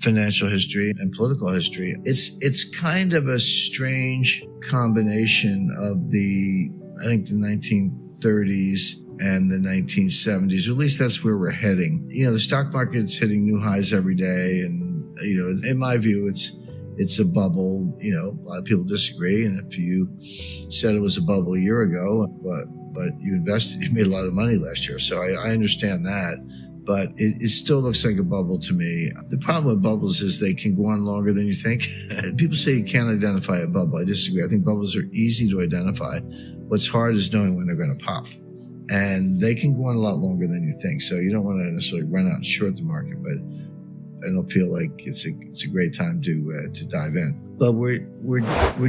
financial history and political history. It's kind of a strange combination of the 1930s and the 1970s, or at least that's where we're heading. The stock market's hitting new highs every day. And, in my view, it's a bubble. A lot of people disagree. And if you said it was a bubble a year ago, but you invested, you made a lot of money last year. So I understand that. But it still looks like a bubble to me. The problem with bubbles is they can go on longer than you think. People say you can't identify a bubble. I disagree. I think bubbles are easy to identify. What's hard is knowing when they're going to pop. And they can go on a lot longer than you think. So you don't want to necessarily run out and short the market, but I don't feel like it's a great time to dive in. But we're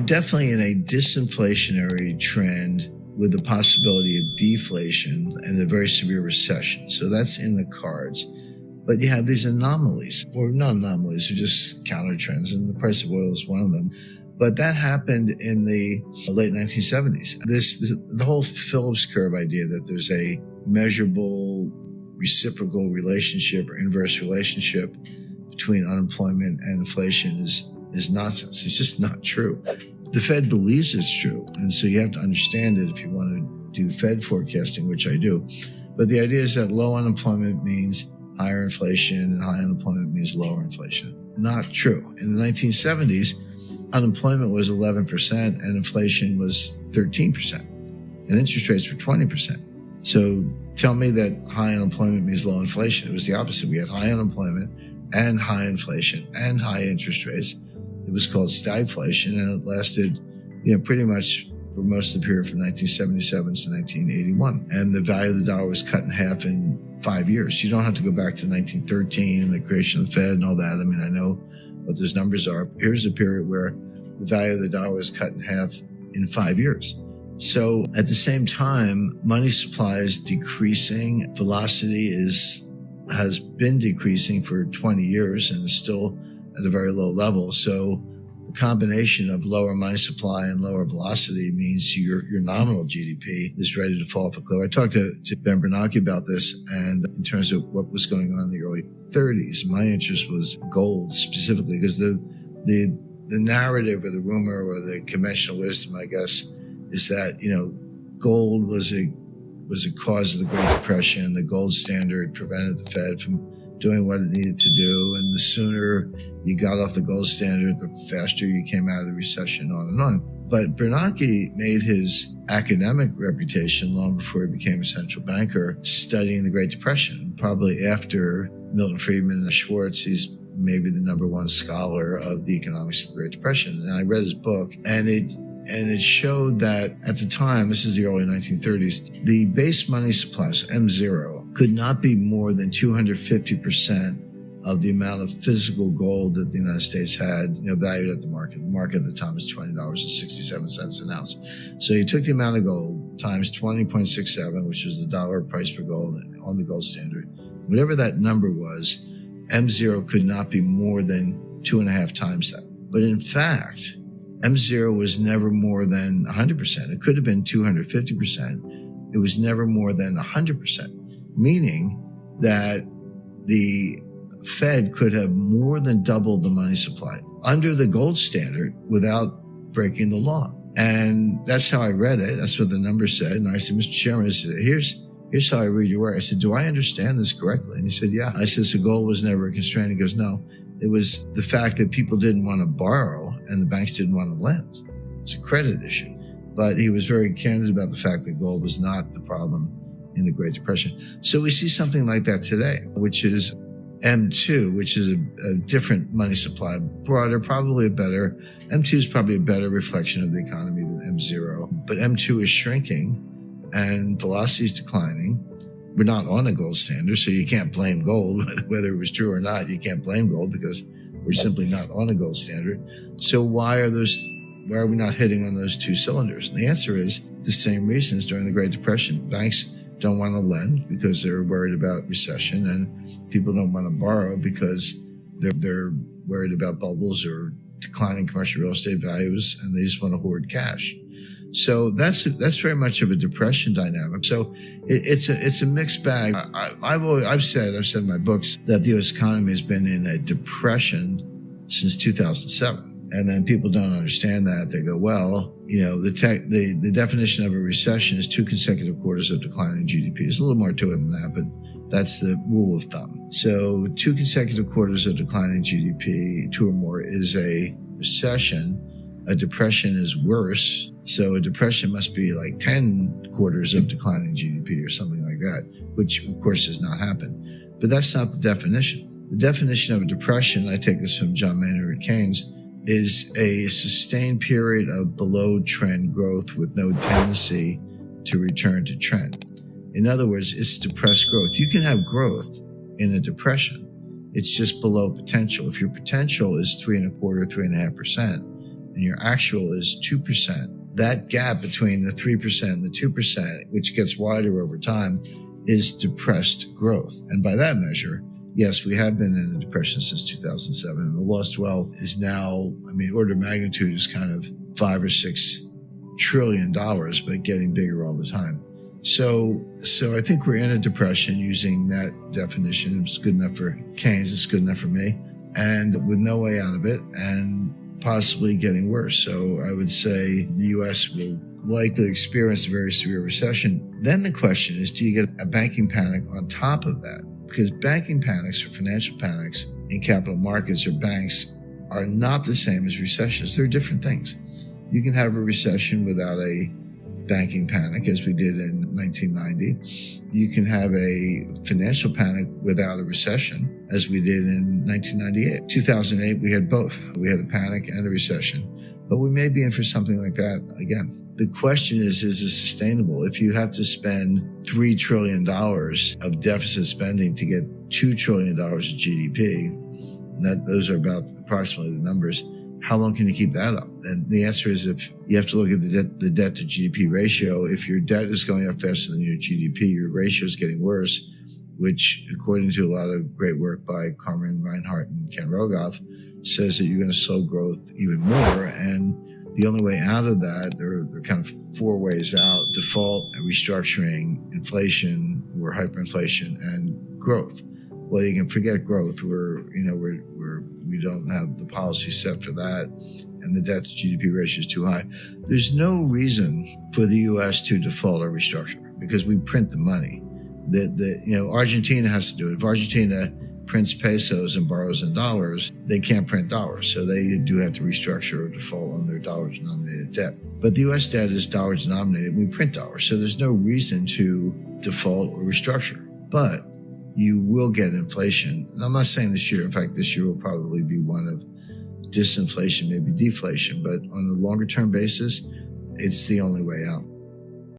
definitely in a disinflationary trend with the possibility of deflation and a very severe recession. So that's in the cards. But you have these anomalies, or not anomalies, they're just counter trends, and the price of oil is one of them. But that happened in the late 1970s. The whole Phillips Curve idea that there's a measurable reciprocal relationship or inverse relationship between unemployment and inflation is nonsense. It's just not true. The Fed believes it's true, and so you have to understand it if you want to do Fed forecasting, which I do. But the idea is that low unemployment means higher inflation, and high unemployment means lower inflation. Not true. In the 1970s, unemployment was 11% and inflation was 13%, and interest rates were 20%. So tell me that high unemployment means low inflation. It was the opposite. We had high unemployment and high inflation and high interest rates. It was called stagflation, and it lasted, pretty much for most of the period from 1977 to 1981. And the value of the dollar was cut in half in 5 years. You don't have to go back to 1913 and the creation of the Fed and all that. I mean, I know what those numbers are. Here's a period where the value of the dollar was cut in half in 5 years. So at the same time, money supply is decreasing. Velocity has been decreasing for 20 years and is still at a very low level. So the combination of lower money supply and lower velocity means your nominal GDP is ready to fall off a cliff. I talked to Ben Bernanke about this, and in terms of what was going on in the early 30s, my interest was gold specifically, because the narrative or the rumor or the conventional wisdom, I guess, is that, gold was a cause of the Great Depression. The gold standard prevented the Fed from doing what it needed to do. And the sooner you got off the gold standard, the faster you came out of the recession, on and on. But Bernanke made his academic reputation long before he became a central banker studying the Great Depression. Probably after Milton Friedman and Schwartz, he's maybe the number one scholar of the economics of the Great Depression. And I read his book, and it showed that at the time, this is the early 1930s, the base money supply, so M0, could not be more than 250% of the amount of physical gold that the United States had, valued at the market. The market at the time was $20.67 an ounce. So you took the amount of gold times 20.67, which was the dollar price per gold on the gold standard. Whatever that number was, M0 could not be more than 2.5 times that. But in fact, M0 was never more than 100%. It could have been 250%. It was never more than 100%, meaning that the Fed could have more than doubled the money supply under the gold standard without breaking the law. And that's how I read it. That's what the numbers said. And I said, Mr. Chairman, I said, here's how I read your work. I said, do I understand this correctly? And he said, yeah. I said, so gold was never a constraint. He goes, no. It was the fact that people didn't want to borrow and the banks didn't want to lend. It's a credit issue. But he was very candid about the fact that gold was not the problem in the Great Depression. So we see something like that today, which is M2, which is a different money supply, broader, probably a better, M2 is probably a better reflection of the economy than M0. But M2 is shrinking and velocity is declining. We're not on a gold standard, so you can't blame gold. Whether it was true or not, you can't blame gold because we're simply not on a gold standard. So why are we not hitting on those two cylinders? And the answer is the same reasons during the Great Depression. Banks don't want to lend because they're worried about recession, and people don't want to borrow because they're worried about bubbles or declining commercial real estate values, and they just want to hoard cash. So that's very much of a depression dynamic. So it's a mixed bag. I've said in my books that the U.S. economy has been in a depression since 2007. And then people don't understand that. They go, well, the definition of a recession is 2 consecutive quarters of declining GDP. There's a little more to it than that, but that's the rule of thumb. So 2 consecutive quarters of declining GDP, 2 or more, is a recession. A depression is worse. So a depression must be like 10 quarters of declining GDP or something like that, which of course has not happened. But that's not the definition. The definition of a depression, I take this from John Maynard Keynes, is a sustained period of below trend growth with no tendency to return to trend. In other words, it's depressed growth. You can have growth in a depression. It's just below potential. If your potential is 3.25%, 3.5%, and your actual is 2%, that gap between the 3% and the 2%, which gets wider over time, is depressed growth. And by that measure, yes, we have been in a depression since 2007. And the lost wealth is now, order of magnitude is kind of $5 or $6 trillion, but getting bigger all the time. So I think we're in a depression using that definition. It's good enough for Keynes. It's good enough for me, and with no way out of it, and possibly getting worse. So I would say the U.S. will likely experience a very severe recession. Then the question is, do you get a banking panic on top of that? Because banking panics or financial panics in capital markets or banks are not the same as recessions. They're different things. You can have a recession without a banking panic, as we did in 1990. You can have a financial panic without a recession, as we did in 1998. 2008, we had both. We had a panic and a recession. But we may be in for something like that again. The question is it sustainable? If you have to spend $3 trillion of deficit spending to get $2 trillion of GDP, those are about approximately the numbers, how long can you keep that up? And the answer is, if you have to look at the debt to GDP ratio, if your debt is going up faster than your GDP, your ratio is getting worse, which, according to a lot of great work by Carmen Reinhart and Ken Rogoff, says that you're going to slow growth even more. And the only way out of that, there are kind of 4 ways out: default, restructuring, inflation or hyperinflation, and growth. Well, you can forget growth. We don't have the policy set for that, and the debt to GDP ratio is too high. There's no reason for the U.S. to default or restructure because we print the money. Argentina has to do it. If Argentina prints pesos and borrows in dollars, they can't print dollars. So they do have to restructure or default on their dollar-denominated debt. But the U.S. debt is dollar-denominated. We print dollars. So there's no reason to default or restructure. But you will get inflation. And I'm not saying this year. In fact, this year will probably be one of disinflation, maybe deflation. But on a longer-term basis, it's the only way out.